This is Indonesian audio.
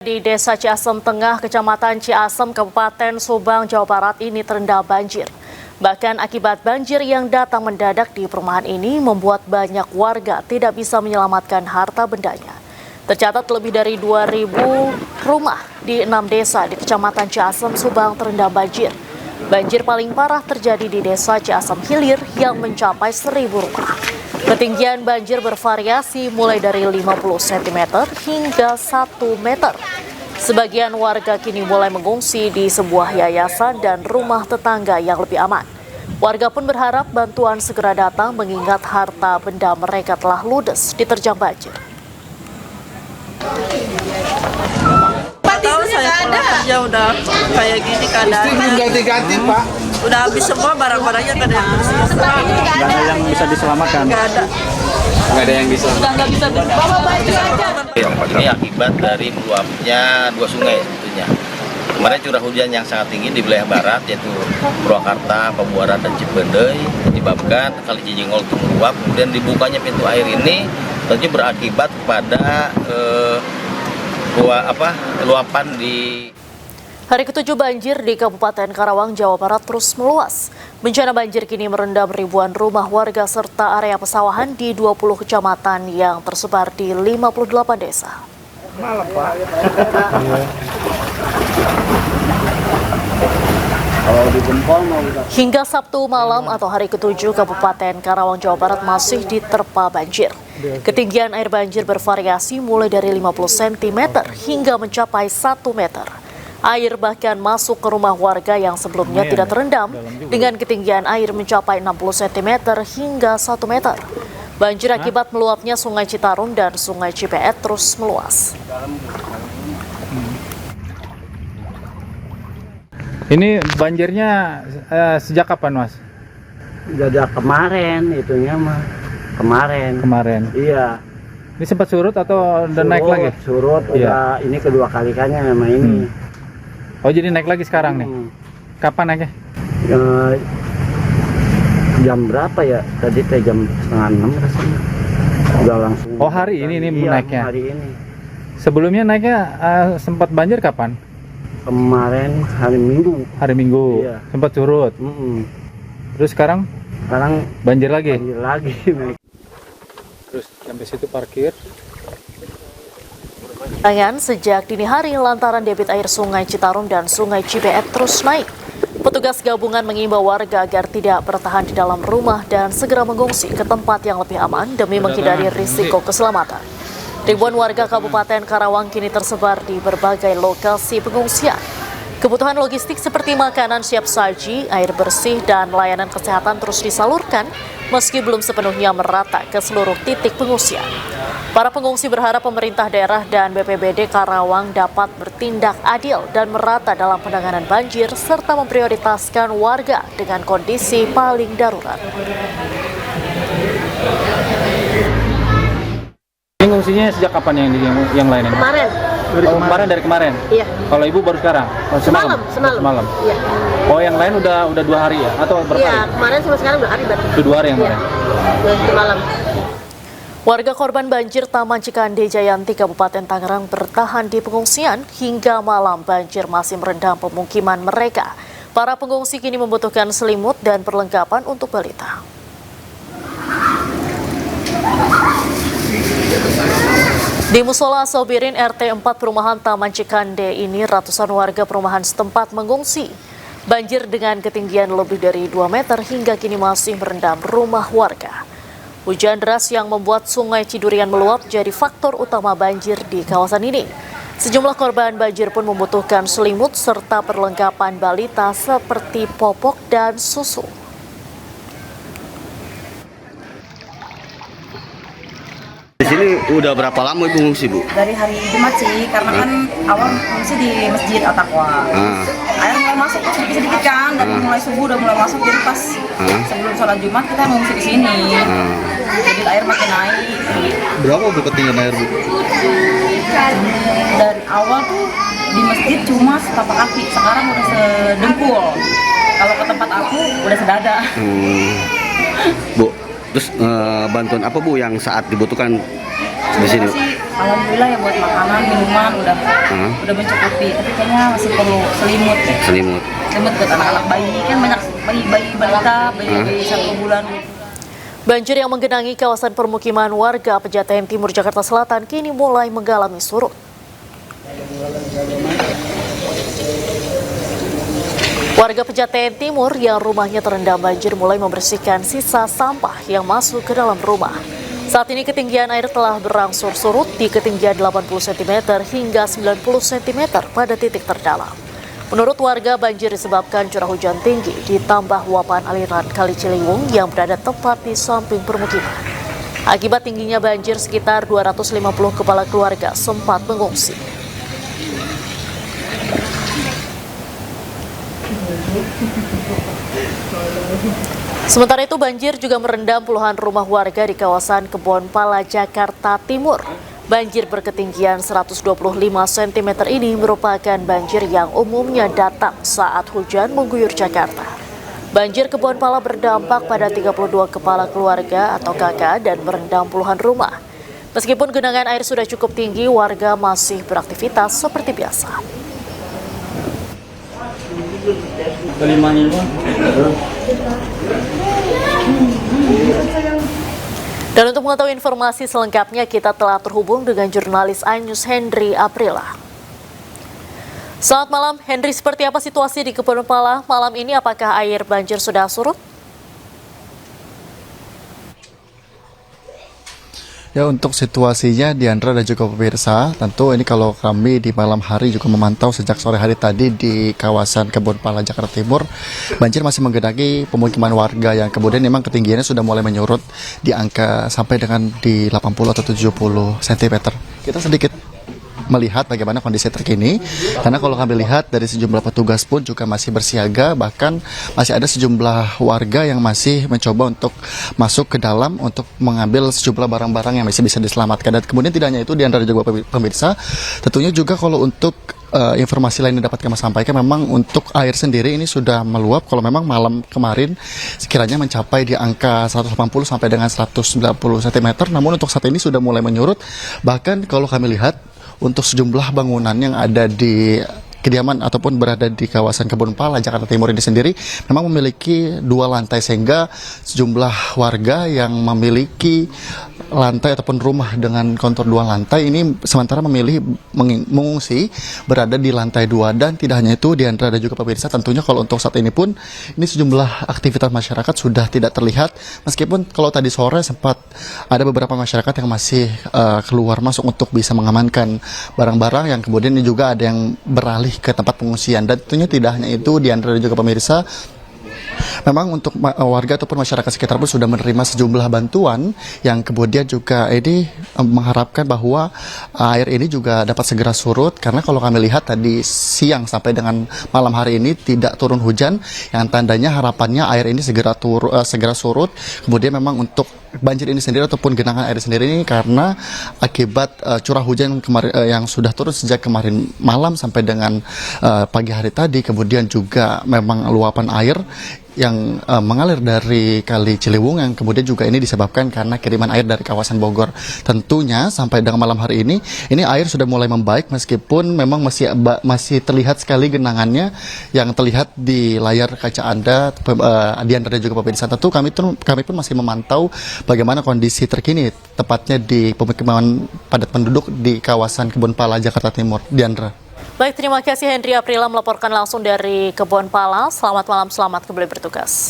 Di Desa Ciasem Tengah, Kecamatan Ciasem, Kabupaten Subang, Jawa Barat ini terendam banjir. Bahkan akibat banjir yang datang mendadak di perumahan ini membuat banyak warga tidak bisa menyelamatkan harta bendanya. Tercatat lebih dari 2.000 rumah di 6 desa di Kecamatan Ciasem, Subang terendam banjir. Banjir paling parah terjadi di Desa Ciasem Hilir yang mencapai 1.000 rumah. Ketinggian banjir bervariasi mulai dari 50 cm hingga 1 meter. Sebagian warga kini mulai mengungsi di sebuah yayasan dan rumah tetangga yang lebih aman. Warga pun berharap bantuan segera datang mengingat harta benda mereka telah ludes diterjang banjir. Tahu saya pulang kerja udah kayak gini keadaannya. Ganti-ganti Pak. Udah habis semua barang-barangnya, gak ada yang bersisa. Nggak ada yang bisa diselamatkan. Gak ada. Nggak ada yang bisa. Udah nggak bisa bawa baju aja. Ini akibat dari meluapnya dua sungai sebetulnya. Kemarin curah hujan yang sangat tinggi di wilayah barat yaitu Purwakarta, Pabuaran, dan Cipendei menyebabkan Kali Cijingol itu meluap. Kemudian dibukanya pintu air ini tentu berakibat kepada luapan di Hari ke-7 banjir di Kabupaten Karawang, Jawa Barat terus meluas. Bencana banjir kini merendam ribuan rumah warga serta area pesawahan di 20 kecamatan yang tersebar di 58 desa. Hingga Sabtu malam atau hari ke-7, Kabupaten Karawang, Jawa Barat masih diterpa banjir. Ketinggian air banjir bervariasi mulai dari 50 cm hingga mencapai 1 meter. Air bahkan masuk ke rumah warga yang sebelumnya tidak terendam dengan ketinggian air mencapai 60 cm hingga 1 meter. Banjir akibat meluapnya Sungai Citarum dan Sungai Cipeet terus meluas. Ini banjirnya sejak kapan, Mas? Sejak kemarin itunya mah. Kemarin. Iya. Ini sempat surut atau udah naik lagi? Surut, Iya. udah ini kedua kalinya sama ini. Oh, jadi naik lagi sekarang nih? Kapan naiknya? Jam berapa ya? Tadi jam 5:30 rasanya. Udah langsung. Oh, hari ini iya, naiknya? Hari ini. Sebelumnya naiknya sempat banjir kapan? Kemarin hari Minggu. Hari Minggu? Iya. Sempat surut? Terus sekarang banjir lagi? Banjir lagi. Terus sampai situ parkir. Sejak dini hari lantaran debit air Sungai Citarum dan Sungai Cipeet terus naik. Petugas gabungan mengimbau warga agar tidak bertahan di dalam rumah dan segera mengungsi ke tempat yang lebih aman demi menghindari risiko keselamatan. Ribuan warga Kabupaten Karawang kini tersebar di berbagai lokasi pengungsian. Kebutuhan logistik seperti makanan siap saji, air bersih, dan layanan kesehatan terus disalurkan meski belum sepenuhnya merata ke seluruh titik pengungsian. Para pengungsi berharap pemerintah daerah dan BPBD Karawang dapat bertindak adil dan merata dalam penanganan banjir serta memprioritaskan warga dengan kondisi paling darurat. Ini ngungsinya sejak kapan yang lainnya? Kemarin. Dari kemarin? Iya. Kalau ibu baru sekarang? Semalam. Iya. Oh, yang lain udah 2 hari ya? Atau berapa Iya, hari? kemarin sama sekarang 2 hari berarti. Itu 2 hari yang Iya. kemarin? Semalam. Warga korban banjir Taman Cikande Jayanti Kabupaten Tangerang bertahan di pengungsian hingga malam banjir masih merendam pemukiman mereka. Para pengungsi kini membutuhkan selimut dan perlengkapan untuk balita. Di Musola Sobirin RT 4 Perumahan Taman Cikande ini ratusan warga perumahan setempat mengungsi. Banjir dengan ketinggian lebih dari 2 meter hingga kini masih merendam rumah warga. Hujan deras yang membuat Sungai Cidurian meluap jadi faktor utama banjir di kawasan ini. Sejumlah korban banjir pun membutuhkan selimut serta perlengkapan balita seperti popok dan susu. Di sini udah berapa lama Ibu ngungsi, Bu? Dari hari Jumat sih, karena kan awal ngungsi di Masjid Al-Taqwa. Air mulai masuk sedikit-sedikit kan, dari mulai subuh udah mulai masuk, jadi pas sebelum sholat Jumat kita ngungsi di sini. Jadi air makin naik. Berapa Bu ketinggian air, Bu? Dari awal tuh di masjid cuma setapak kaki, sekarang udah sedengkul. Kalau ke tempat aku udah sedada. Bu, terus bantuan apa Bu yang saat dibutuhkan di sini? Masih alhamdulillah ya buat makanan, minuman udah mencukupi. Tapi kayaknya masih perlu selimut. Selimut. Selimut buat anak-anak bayi, kan banyak bayi balita, bayi 1 bulan. Banjir yang menggenangi kawasan permukiman warga Pejaten Timur Jakarta Selatan kini mulai mengalami surut. Warga Pejaten Timur yang rumahnya terendam banjir mulai membersihkan sisa sampah yang masuk ke dalam rumah. Saat ini ketinggian air telah berangsur surut di ketinggian 80 cm hingga 90 cm pada titik terdalam. Menurut warga, banjir disebabkan curah hujan tinggi ditambah luapan aliran Kali Ciliwung yang berada tepat di samping permukiman. Akibat tingginya banjir, sekitar 250 kepala keluarga sempat mengungsi. Sementara itu, banjir juga merendam puluhan rumah warga di kawasan Kebonpala, Jakarta Timur. Banjir berketinggian 125 cm ini merupakan banjir yang umumnya datang saat hujan mengguyur Jakarta. Banjir Kebonpala berdampak pada 32 kepala keluarga atau kakak dan merendam puluhan rumah. Meskipun genangan air sudah cukup tinggi, warga masih beraktivitas seperti biasa. Dan untuk mengetahui informasi selengkapnya, kita telah terhubung dengan jurnalis iNews Hendry Aprila. Selamat malam, Hendry. Seperti apa situasi di Kebonpala malam ini? Apakah air banjir sudah surut? Ya, untuk situasinya Diandra dan juga pemirsa, tentu ini kalau kami di malam hari juga memantau sejak sore hari tadi di kawasan Kebonpala, Jakarta Timur, banjir masih menggenangi pemukiman warga yang kemudian memang ketinggiannya sudah mulai menyurut di angka sampai dengan di 80 atau 70 cm. Kita sedikit melihat bagaimana kondisi terkini, karena kalau kami lihat dari sejumlah petugas pun juga masih bersiaga, bahkan masih ada sejumlah warga yang masih mencoba untuk masuk ke dalam untuk mengambil sejumlah barang-barang yang masih bisa diselamatkan. Dan kemudian tidak hanya itu, di antara juga pemirsa, tentunya juga kalau untuk informasi lain yang dapat kami sampaikan, memang untuk air sendiri ini sudah meluap. Kalau memang malam kemarin sekiranya mencapai di angka 180 sampai dengan 190 cm, namun untuk saat ini sudah mulai menyurut. Bahkan kalau kami lihat untuk sejumlah bangunan yang ada di kediaman ataupun berada di kawasan Kebonpala, Jakarta Timur ini sendiri memang memiliki 2 lantai, sehingga sejumlah warga yang memiliki lantai ataupun rumah dengan kontur 2 lantai ini sementara memilih mengungsi berada di lantai 2. Dan tidak hanya itu, Diandra dan juga pemirsa, tentunya kalau untuk saat ini pun ini sejumlah aktivitas masyarakat sudah tidak terlihat, meskipun kalau tadi sore sempat ada beberapa masyarakat yang masih keluar masuk untuk bisa mengamankan barang-barang yang kemudian ini juga ada yang beralih ke tempat pengungsian. Dan tentunya tidak hanya itu, Diandra dan juga pemirsa, memang untuk warga ataupun masyarakat sekitar pun sudah menerima sejumlah bantuan yang kemudian juga ini mengharapkan bahwa air ini juga dapat segera surut, karena kalau kami lihat tadi siang sampai dengan malam hari ini tidak turun hujan, yang tandanya harapannya air ini segera surut. Kemudian memang untuk banjir ini sendiri ataupun genangan air sendiri ini karena akibat curah hujan kemarin yang sudah turun sejak kemarin malam sampai dengan pagi hari tadi, kemudian juga memang luapan air yang mengalir dari Kali Ciliwung yang kemudian juga ini disebabkan karena kiriman air dari kawasan Bogor. Tentunya sampai dengan malam hari ini air sudah mulai membaik, meskipun memang masih terlihat sekali genangannya yang terlihat di layar kaca Anda, Diandra dan juga pemirsa. Tentu kami pun masih memantau bagaimana kondisi terkini tepatnya di pemukiman padat penduduk di kawasan Kebonpala, Jakarta Timur. Diandra. Baik, terima kasih Hendry Aprila melaporkan langsung dari Kebonpala. Selamat malam, selamat kembali bertugas.